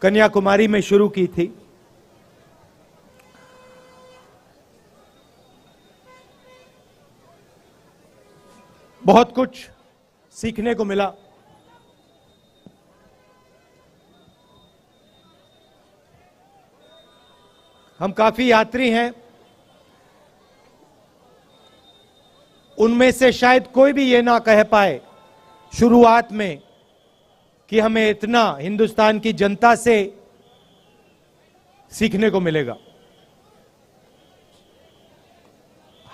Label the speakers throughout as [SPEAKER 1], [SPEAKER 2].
[SPEAKER 1] कन्याकुमारी में शुरू की थी। बहुत कुछ सीखने को मिला। हम काफी यात्री हैं, उनमें से शायद कोई भी ये ना कह पाए शुरुआत में कि हमें इतना हिंदुस्तान की जनता से सीखने को मिलेगा।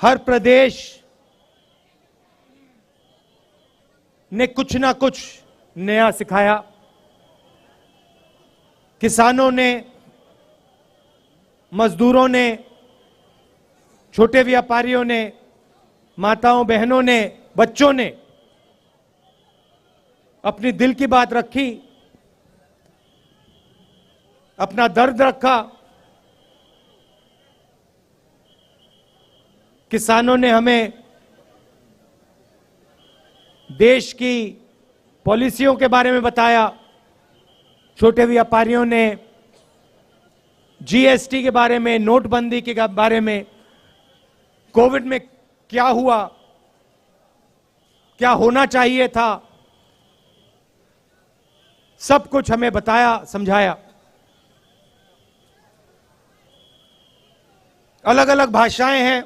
[SPEAKER 1] हर प्रदेश ने कुछ ना कुछ नया सिखाया। किसानों ने, मजदूरों ने, छोटे व्यापारियों ने, माताओं बहनों ने, बच्चों ने अपनी दिल की बात रखी, अपना दर्द रखा। किसानों ने हमें देश की पॉलिसियों के बारे में बताया, छोटे व्यापारियों ने जीएसटी के बारे में, नोटबंदी के बारे में, कोविड में क्या हुआ, क्या होना चाहिए था, सब कुछ हमें बताया, समझाया। अलग अलग भाषाएं हैं,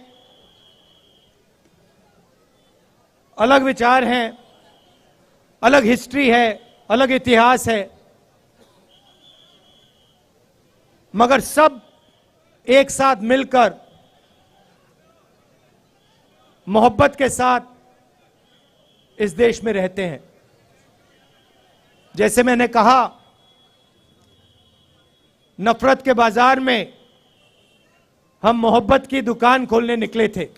[SPEAKER 1] अलग विचार हैं, अलग हिस्ट्री है, अलग इतिहास है, मगर सब एक साथ मिलकर मोहब्बत के साथ इस देश में रहते हैं। जैसे मैंने कहा, नफरत के बाजार में हम मोहब्बत की दुकान खोलने निकले थे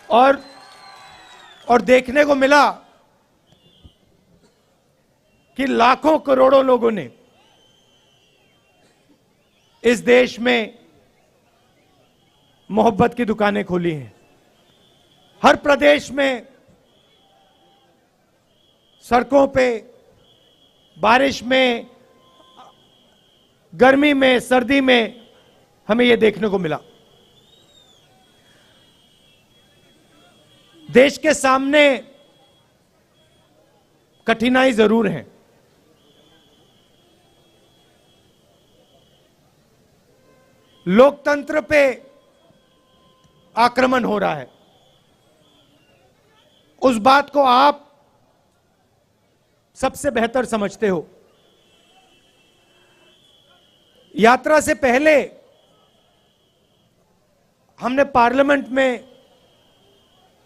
[SPEAKER 1] और देखने को मिला कि लाखों करोड़ों लोगों ने इस देश में मोहब्बत की दुकानें खोली हैं। हर प्रदेश में सड़कों पे, बारिश में, गर्मी में, सर्दी में हमें यह देखने को मिला। देश के सामने कठिनाई जरूर है। लोकतंत्र पे आक्रमण हो रहा है। उस बात को आप सबसे बेहतर समझते हो। यात्रा से पहले हमने पार्लियामेंट में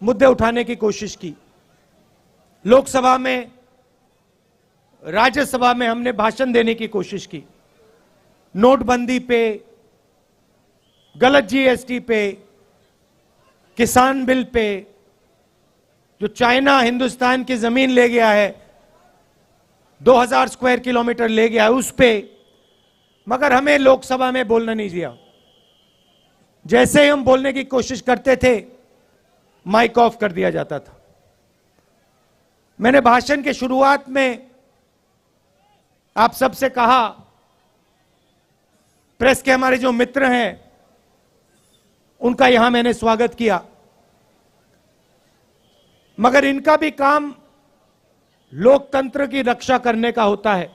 [SPEAKER 1] मुद्दे उठाने की कोशिश की। लोकसभा में, राज्यसभा में हमने भाषण देने की कोशिश की। नोटबंदी पे, गलत जीएसटी पे, किसान बिल पे, जो चाइना हिंदुस्तान की जमीन ले गया है, 2000 स्क्वायर किलोमीटर ले गया है, उस पे, मगर हमें लोकसभा में बोलना नहीं दिया। जैसे ही हम बोलने की कोशिश करते थे, माइक ऑफ कर दिया जाता था। मैंने भाषण के शुरुआत में आप सबसे कहा, प्रेस के हमारे जो मित्र हैं उनका यहां मैंने स्वागत किया, मगर इनका भी काम लोकतंत्र की रक्षा करने का होता है।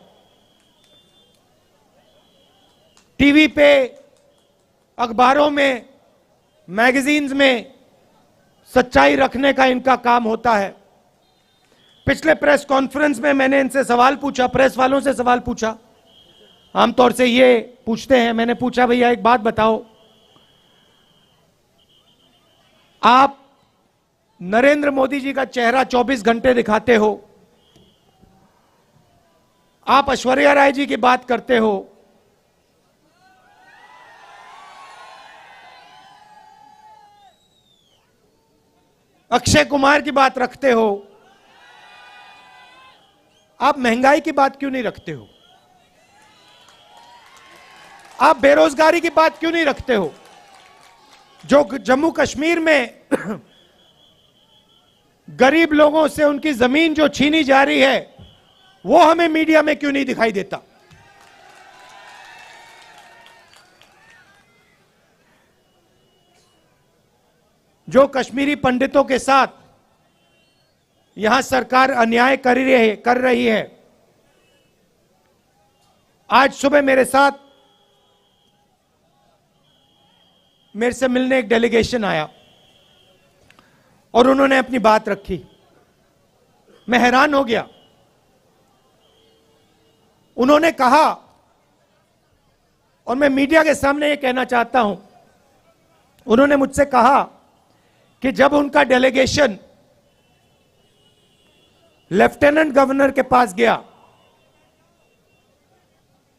[SPEAKER 1] टीवी पे, अखबारों में, मैगजीन्स में सच्चाई रखने का इनका काम होता है। पिछले प्रेस कॉन्फ्रेंस में मैंने इनसे सवाल पूछा, प्रेस वालों से सवाल पूछा। आमतौर से ये पूछते हैं, मैंने पूछा, भैया एक बात बताओ, आप नरेंद्र मोदी जी का चेहरा 24 घंटे दिखाते हो, आप ऐश्वर्या राय जी की बात करते हो, अक्षय कुमार की बात रखते हो, आप महंगाई की बात क्यों नहीं रखते हो? आप बेरोजगारी की बात क्यों नहीं रखते हो? जो जम्मू कश्मीर में गरीब लोगों से उनकी जमीन जो छीनी जा रही है, वो हमें मीडिया में क्यों नहीं दिखाई देता? जो कश्मीरी पंडितों के साथ यहां सरकार अन्याय कर रही है। आज सुबह मेरे से मिलने एक डेलीगेशन आया और उन्होंने अपनी बात रखी। मैं हैरान हो गया। उन्होंने कहा, और मैं मीडिया के सामने ये कहना चाहता हूं, उन्होंने मुझसे कहा कि जब उनका डेलीगेशन लेफ्टिनेंट गवर्नर के पास गया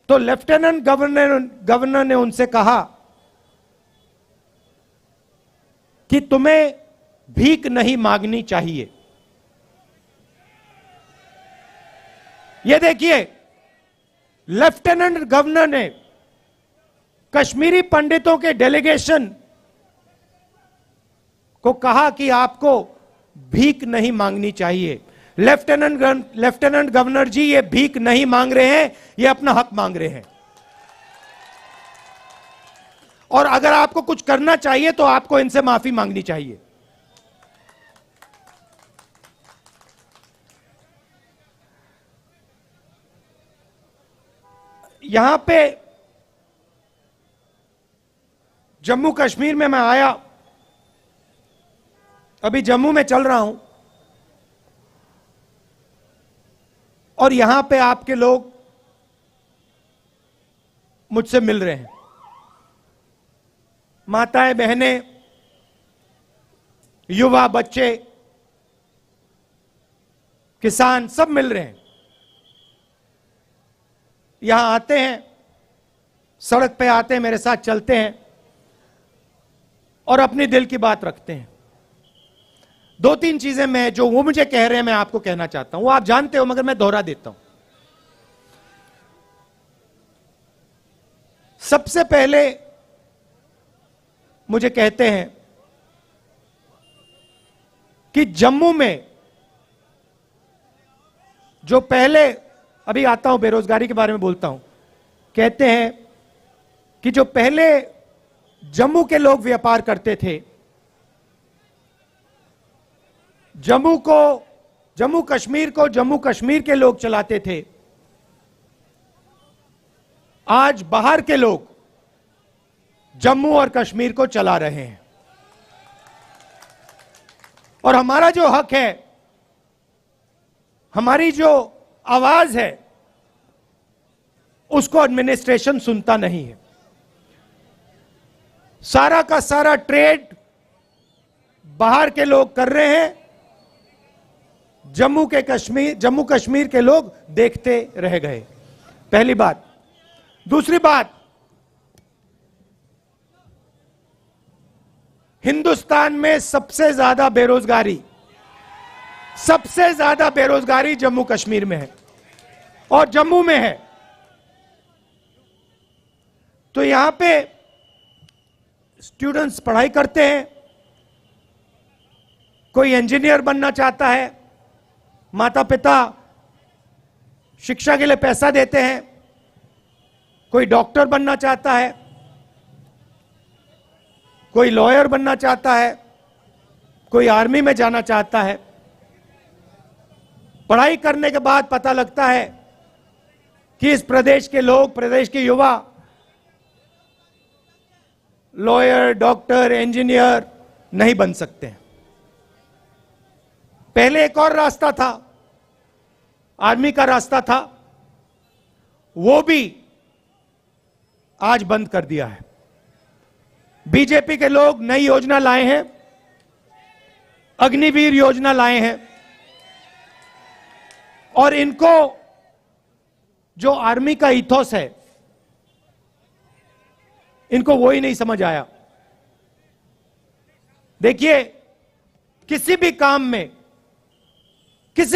[SPEAKER 1] तो लेफ्टिनेंट गवर्नर ने उनसे कहा कि तुम्हें भीख नहीं मांगनी चाहिए। यह देखिए, लेफ्टिनेंट गवर्नर ने कश्मीरी पंडितों के डेलीगेशन को कहा कि आपको भीख नहीं मांगनी चाहिए। लेफ्टिनेंट गवर्नर जी, ये भीख नहीं मांग रहे हैं, ये अपना हक मांग रहे हैं। और अगर आपको कुछ करना चाहिए तो आपको इनसे माफी मांगनी चाहिए। यहां पे जम्मू कश्मीर में मैं आया, अभी जम्मू में चल रहा हूं, और यहां पे आपके लोग मुझसे मिल रहे हैं। माताएं, बहनें, युवा, बच्चे, किसान सब मिल रहे हैं। यहां आते हैं, सड़क पे आते हैं, मेरे साथ चलते हैं और अपनी दिल की बात रखते हैं। दो तीन चीजें मैं जो वो मुझे कह रहे हैं मैं आपको कहना चाहता हूं। वो आप जानते हो मगर मैं दोहरा देता हूं। सबसे पहले मुझे कहते हैं कि जम्मू में जो पहले, अभी आता हूं बेरोजगारी के बारे में बोलता हूं, कहते हैं कि जो पहले जम्मू के लोग व्यापार करते थे, जम्मू कश्मीर को जम्मू कश्मीर के लोग चलाते थे, आज बाहर के लोग जम्मू और कश्मीर को चला रहे हैं। और हमारा जो हक है, हमारी जो आवाज है, उसको एडमिनिस्ट्रेशन सुनता नहीं है। सारा का सारा ट्रेड बाहर के लोग कर रहे हैं, जम्मू कश्मीर के लोग देखते रह गए। पहली बात। दूसरी बात, हिंदुस्तान में सबसे ज्यादा बेरोजगारी जम्मू कश्मीर में है और जम्मू में है। तो यहां पे स्टूडेंट्स पढ़ाई करते हैं, कोई इंजीनियर बनना चाहता है, माता पिता शिक्षा के लिए पैसा देते हैं, कोई डॉक्टर बनना चाहता है, कोई लॉयर बनना चाहता है, कोई आर्मी में जाना चाहता है। पढ़ाई करने के बाद पता लगता है कि इस प्रदेश के लोग, प्रदेश के युवा लॉयर, डॉक्टर, इंजीनियर नहीं बन सकते। पहले एक और रास्ता था, आर्मी का रास्ता था, वो भी आज बंद कर दिया है। बीजेपी के लोग नई योजना लाए हैं, अग्निवीर योजना लाए हैं, और इनको जो आर्मी का इथोस है, इनको वो ही नहीं समझ आया। देखिए, किसी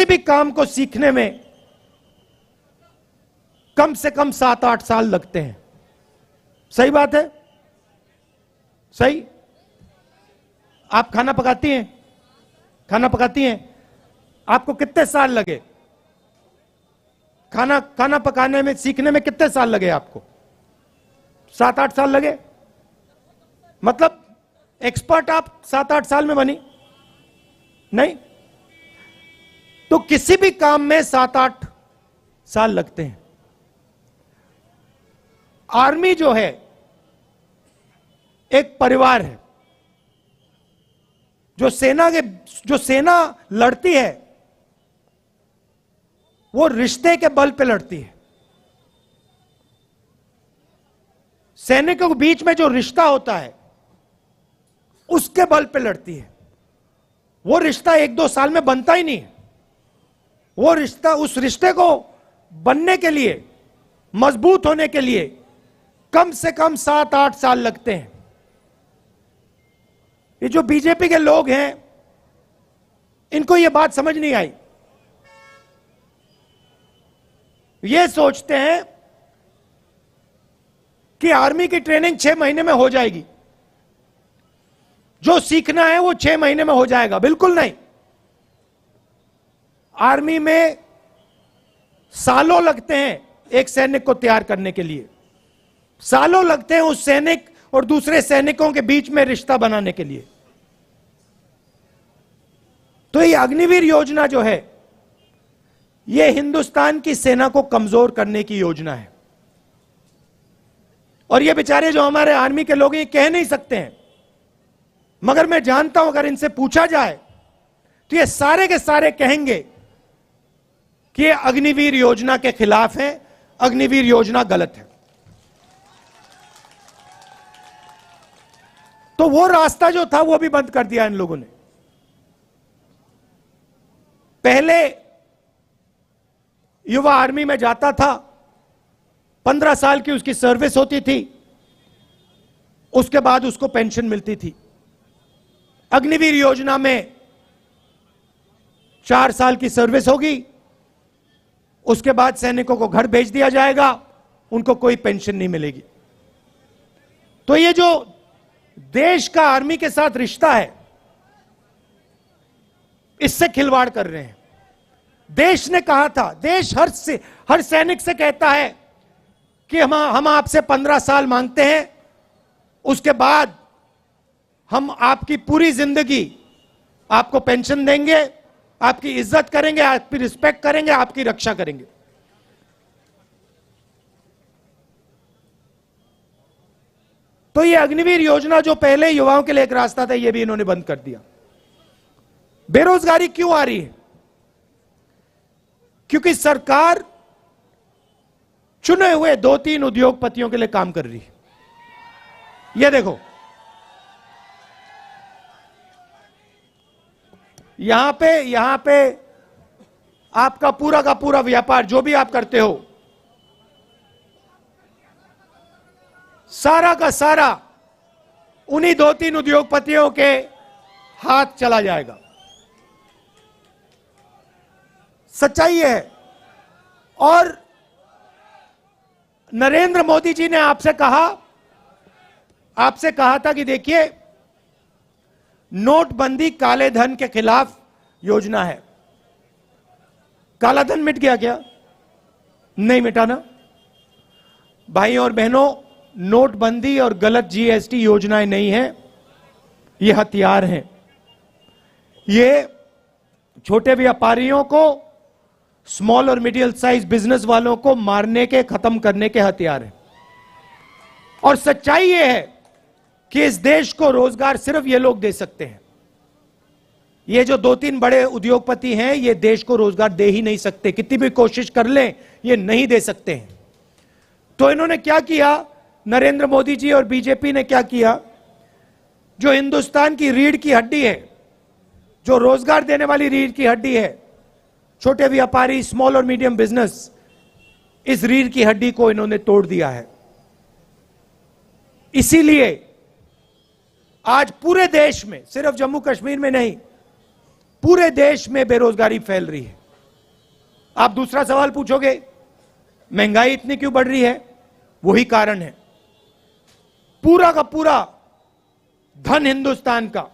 [SPEAKER 1] भी काम को सीखने में कम से कम 7-8 साल लगते हैं। सही बात है? सही? आप खाना पकाती हैं, आपको कितने साल लगे? खाना पकाने में, सीखने में कितने साल लगे आपको? 7-8 साल लगे। मतलब एक्सपर्ट आप 7-8 साल में बनी नहीं, तो किसी भी काम में 7-8 साल लगते हैं। आर्मी जो है एक परिवार है। जो सेना लड़ती है वो रिश्ते के बल पे लड़ती है। सैनिकों के बीच में जो रिश्ता होता है उसके बल पे लड़ती है। वो रिश्ता 1-2 साल में बनता ही नहीं है। वो रिश्ता, उस रिश्ते को बनने के लिए, मजबूत होने के लिए कम से कम 7-8 साल लगते हैं। ये जो बीजेपी के लोग हैं इनको ये बात समझ नहीं आई। ये सोचते हैं कि आर्मी की ट्रेनिंग 6 महीने में हो जाएगी, जो सीखना है वो 6 महीने में हो जाएगा। बिल्कुल नहीं। आर्मी में सालों लगते हैं एक सैनिक को तैयार करने के लिए। सालों लगते हैं उस सैनिक और दूसरे सैनिकों के बीच में रिश्ता बनाने के लिए। तो ये अग्निवीर योजना जो है ये हिंदुस्तान की सेना को कमजोर करने की योजना है। और ये बेचारे जो हमारे आर्मी के लोग ये कह नहीं सकते हैं, मगर मैं जानता हूं अगर इनसे पूछा जाए तो ये सारे के सारे कहेंगे कि ये अग्निवीर योजना के खिलाफ है, अग्निवीर योजना गलत है। तो वो रास्ता जो था वो भी बंद कर दिया इन लोगों ने। पहले युवा आर्मी में जाता था, 15 साल की उसकी सर्विस होती थी, उसके बाद उसको पेंशन मिलती थी। अग्निवीर योजना में 4 साल की सर्विस होगी, उसके बाद सैनिकों को घर भेज दिया जाएगा, उनको कोई पेंशन नहीं मिलेगी। तो ये जो देश का आर्मी के साथ रिश्ता है इससे खिलवाड़ कर रहे हैं। देश ने कहा था, देश हर सैनिक से कहता है कि हम आपसे 15 साल मांगते हैं, उसके बाद हम आपकी पूरी जिंदगी आपको पेंशन देंगे, आपकी इज्जत करेंगे, आपकी रिस्पेक्ट करेंगे, आपकी रक्षा करेंगे। तो ये अग्निवीर योजना जो पहले युवाओं के लिए एक रास्ता था, ये भी इन्होंने बंद कर दिया। बेरोजगारी क्यों आ रही है? क्योंकि सरकार चुने हुए 2-3 उद्योगपतियों के लिए काम कर रही है। ये देखो, यहां पे आपका पूरा का पूरा व्यापार जो भी आप करते हो, सारा का सारा उन्हीं 2-3 उद्योगपतियों के हाथ चला जाएगा। सच्चाई है। और नरेंद्र मोदी जी ने आपसे कहा था कि देखिए, नोटबंदी काले धन के खिलाफ योजना है। काला धन मिट गया क्या? नहीं मिटा ना। भाई और बहनों, नोटबंदी और गलत जीएसटी योजनाएं नहीं है, ये हथियार हैं। ये छोटे व्यापारियों को, स्मॉल और मिडिल साइज बिजनेस वालों को मारने के, खत्म करने के हथियार हैं। और सच्चाई ये है कि इस देश को रोजगार सिर्फ ये लोग दे सकते हैं। ये जो 2-3 बड़े उद्योगपति हैं, ये देश को रोजगार दे ही नहीं सकते, कितनी भी कोशिश कर लें ये नहीं दे सकते हैं। तो इन्होंने क्या किया, नरेंद्र मोदी जी और बीजेपी ने क्या किया, जो हिंदुस्तान की रीढ़ की हड्डी है, जो रोजगार देने वाली रीढ़ की हड्डी है, छोटे व्यापारी, स्मॉल और मीडियम बिजनेस, इस रीढ़ की हड्डी को इन्होंने तोड़ दिया है। इसीलिए आज पूरे देश में, सिर्फ जम्मू कश्मीर में नहीं, पूरे देश में बेरोजगारी फैल रही है। आप दूसरा सवाल पूछोगे, महंगाई इतनी क्यों बढ़ रही है? वही कारण है। पूरा का पूरा धन हिंदुस्तान का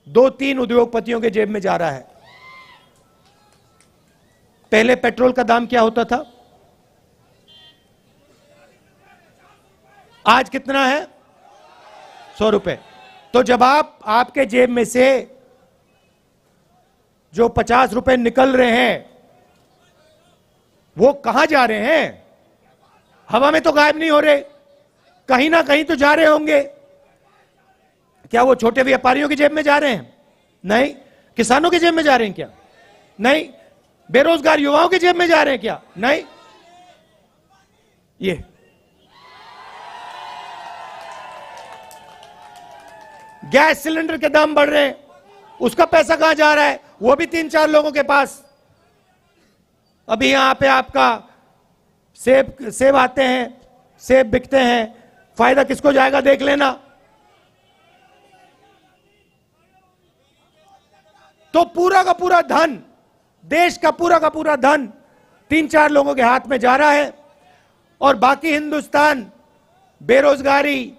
[SPEAKER 1] 2-3 उद्योगपतियों के जेब में जा रहा है। पहले पेट्रोल का दाम क्या होता था? आज कितना है? 100 रुपए। तो जब आपके जेब में से जो 50 रुपए निकल रहे हैं वो कहां जा रहे हैं? हवा में तो गायब नहीं हो रहे, कहीं ना कहीं तो जा रहे होंगे। क्या वो छोटे व्यापारियों की जेब में जा रहे हैं? नहीं। किसानों की जेब में जा रहे हैं क्या? नहीं। बेरोजगार युवाओं की जेब में जा रहे हैं क्या? नहीं। ये गैस सिलेंडर के दाम बढ़ रहे हैं, उसका पैसा कहां जा रहा है? वो भी 3-4 लोगों के पास। अभी यहां पे आपका सेब आते हैं, सेब बिकते हैं, फायदा किसको जाएगा देख लेना। तो पूरा का पूरा धन, देश का पूरा धन 3-4 लोगों के हाथ में जा रहा है और बाकी हिंदुस्तान बेरोजगारी,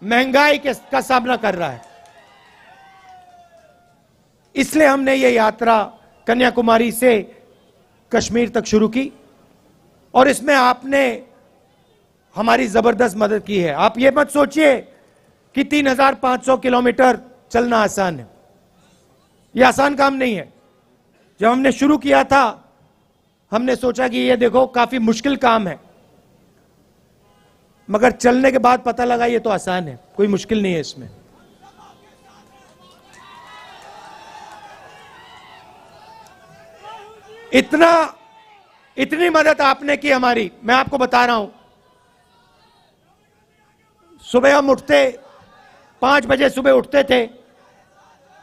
[SPEAKER 1] महंगाई का सामना कर रहा है। इसलिए हमने ये यात्रा कन्याकुमारी से कश्मीर तक शुरू की और इसमें आपने हमारी जबरदस्त मदद की है। आप ये मत सोचिए कि 3,500 किलोमीटर चलना आसान है, यह आसान काम नहीं है। जब हमने शुरू किया था हमने सोचा कि ये देखो काफी मुश्किल काम है, मगर चलने के बाद पता लगा ये तो आसान है, कोई मुश्किल नहीं है इसमें। इतनी मदद आपने की हमारी, मैं आपको बता रहा हूं। सुबह हम उठते 5 बजे सुबह उठते थे,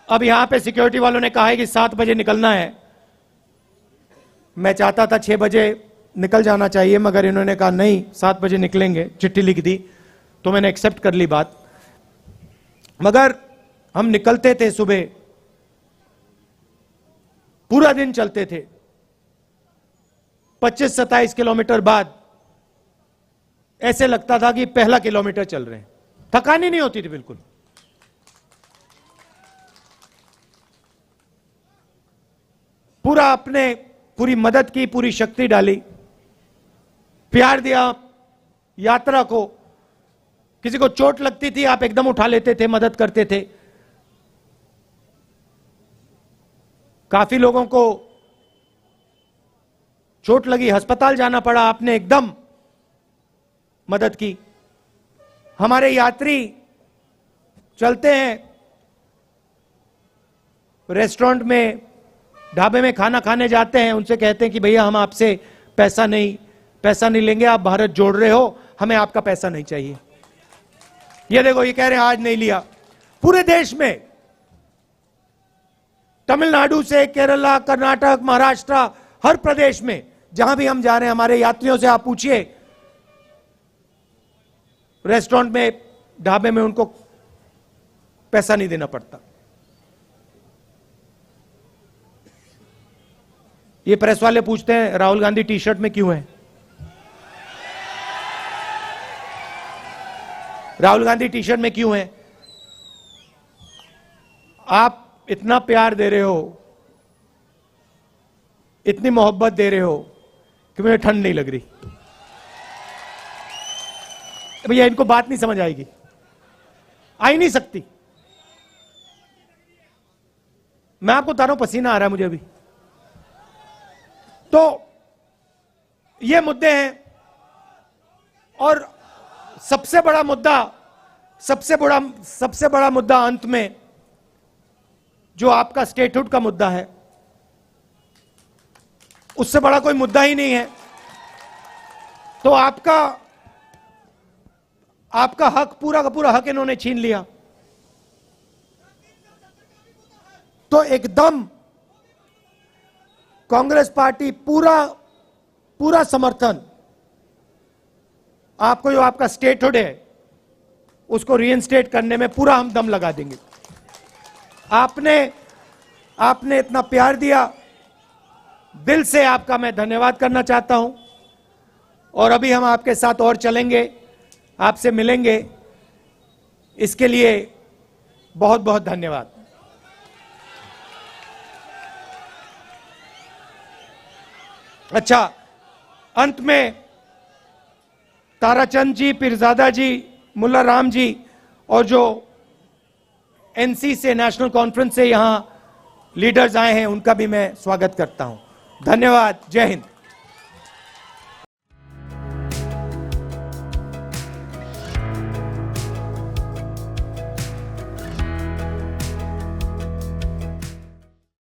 [SPEAKER 1] अब यहां पे सिक्योरिटी वालों ने कहा है कि 7 बजे निकलना है। मैं चाहता था 6 बजे निकल जाना चाहिए, मगर इन्होंने कहा नहीं 7 बजे निकलेंगे, चिट्ठी लिख दी तो मैंने एक्सेप्ट कर ली बात। मगर हम निकलते थे सुबह, पूरा दिन चलते थे। 25-27 किलोमीटर बाद ऐसे लगता था कि पहला किलोमीटर चल रहे हैं, थकान ही नहीं होती थी बिल्कुल। पूरा अपने पूरी मदद की, पूरी शक्ति डाली, प्यार दिया यात्रा को। किसी को चोट लगती थी आप एकदम उठा लेते थे, मदद करते थे। काफी लोगों को चोट लगी, अस्पताल जाना पड़ा, आपने एकदम मदद की। हमारे यात्री चलते हैं, रेस्टोरेंट में, ढाबे में खाना खाने जाते हैं, उनसे कहते हैं कि भैया हम आपसे पैसा नहीं लेंगे, आप भारत जोड़ रहे हो, हमें आपका पैसा नहीं चाहिए। ये देखो ये कह रहे हैं आज नहीं लिया। पूरे देश में, तमिलनाडु से केरला, कर्नाटक, महाराष्ट्र, हर प्रदेश में जहां भी हम जा रहे हैं, हमारे यात्रियों से आप पूछिए, रेस्टोरेंट में, ढाबे में उनको पैसा नहीं देना पड़ता। ये प्रेस वाले पूछते हैं राहुल गांधी टी शर्ट में क्यों है? राहुल गांधी टी शर्ट में क्यों है? आप इतना प्यार दे रहे हो, इतनी मोहब्बत दे रहे हो कि मुझे ठंड नहीं लग रही। भैया इनको बात नहीं समझ आएगी, आ ही नहीं सकती। मैं आपको बता रहा हूं, पसीना आ रहा है मुझे अभी। तो ये मुद्दे हैं और सबसे बड़ा मुद्दा अंत में जो आपका स्टेटहुड का मुद्दा है, उससे बड़ा कोई मुद्दा ही नहीं है। तो आपका हक, पूरा का पूरा हक इन्होंने छीन लिया। तो एकदम कांग्रेस पार्टी पूरा समर्थन आपको, जो आपका स्टेटहुड है उसको रीइंस्टेट करने में पूरा हम दम लगा देंगे। आपने इतना प्यार दिया, दिल से आपका मैं धन्यवाद करना चाहता हूं। और अभी हम आपके साथ और चलेंगे, आपसे मिलेंगे, इसके लिए बहुत बहुत धन्यवाद। अच्छा, अंत में ताराचंद जी, पीरजादा जी, मुल्ला राम जी और जो एनसी से, नेशनल कॉन्फ्रेंस से यहां लीडर्स आए हैं, उनका भी मैं स्वागत करता हूं। धन्यवाद। जय हिंद।